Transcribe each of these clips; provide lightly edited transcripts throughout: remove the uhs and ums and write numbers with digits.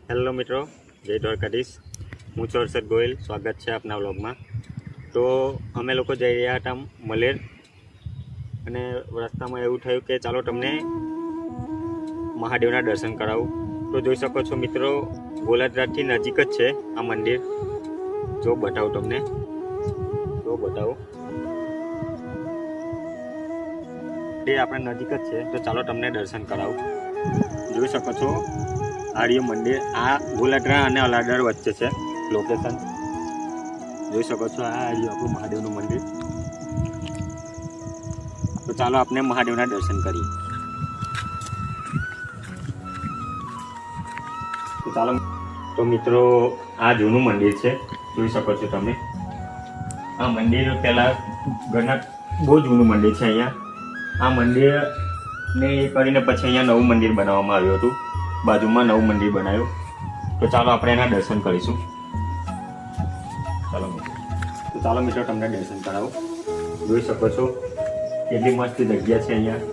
Hello મિત્રો, જય દ્વારકાધીશ. હું છું હર્ષદ ગોયલ. સ્વાગત છે આપના વ્લોગમાં. તો અમે લોકો જઈ રહ્યા હતા મલેર, અને રસ્તામાં એવું થયું કે ચાલો તમને મહાદેવના દર્શન કરાવું. તો જોઈ શકો છો મિત્રો, ગોલાધરાથી નજીક જ છે આ મંદિર. જો બતાવું તમને, તો બતાવું, તે આપણે નજીક જ છે. તો ચાલો તમને દર્શન કરાવું. જોઈ શકો છો આર્ય મંદિર, આ ગોલાધરા અને અલાડર વચ્ચે છે લોકેશન. જોઈ શકો છો આ આર્ય આપણું મહાદેવનું મંદિર. તો ચાલો આપણે મહાદેવના દર્શન કરીએ. તો ચાલો. તો મિત્રો, આ જૂનું મંદિર છે, જોઈ શકો છો તમે. આ મંદિર પહેલા ઘણા બહુ જૂનું મંદિર છે. અહીંયા આ મંદિરને એ કરીને પછી અહીંયા નવું મંદિર બનાવવામાં આવ્યું હતું. બાજુમાં નવું મંદિર બનાવ્યું. તો ચાલો આપણે એના દર્શન કરીશું. ચાલો મિત્રો, તમને દર્શન કરાવો. જોઈ શકો છો કેટલી મસ્ત જગ્યા છે અહીંયા.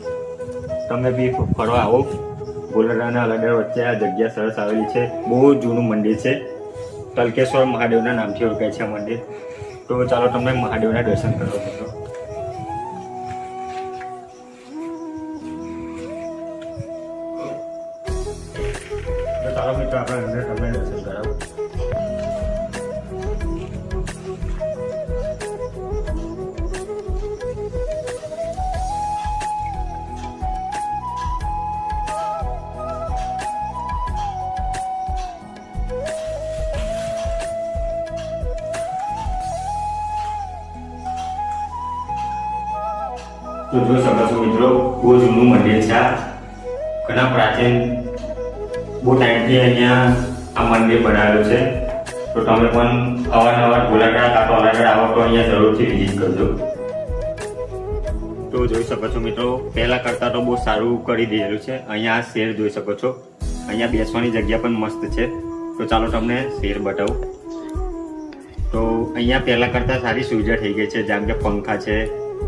તમે બી ફરવા આવો. ગોલાધરા અને અલાડર વચ્ચે આ જગ્યા સરસ આવેલી છે. બહુ જૂનું મંદિર છે. તલકેશ્વર મહાદેવના નામથી ઓળખાય છે આ મંદિર. તો ચાલો તમને મહાદેવના દર્શન કરો મિત્રો. ચાલો મિત્રો, આપણે અંદર તમને દર્શન કરાવો. તો જોઈ શકો છો મિત્રો, બહુ જૂનું મંદિર છે. ઘણા પ્રાચીન બહુ ટાઈમથી અહીંયા આ મંદિર બનાવેલું છે. તો તમે પણ અવારનવાર ગોલાધરા કાં તો અલાડર આવો તો અહીંયા જરૂરથી વિઝિટ કરજો. તો જોઈ શકો છો મિત્રો, પહેલા કરતાં તો બહુ સારું કરી દીધેલું છે. અહીંયા આ શેર જોઈ શકો છો. અહીંયા બેસવાની જગ્યા પણ મસ્ત છે. તો ચાલો તમને શેર બતાવું. તો અહીંયા પહેલા કરતાં સારી સુવિધા થઈ ગઈ છે. જેમ કે પંખા છે,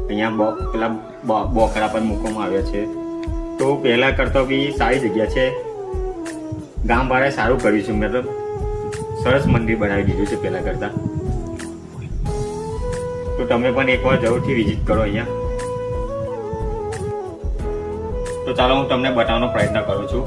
અહીંયા પેલા બોકડા પણ મૂકવામાં આવ્યા છે. તો પહેલા કરતાં બી સારી જગ્યા છે. ગામ વાળાએ સારું કર્યું છે, મતલબ સરસ મંદિર બનાવી દીધું છે પહેલા કરતાં. તો તમે પણ એકવાર જરૂરથી વિઝિટ કરો અહીંયા. તો ચાલો હું તમને બતાવવાનો પ્રયત્ન કરું છું.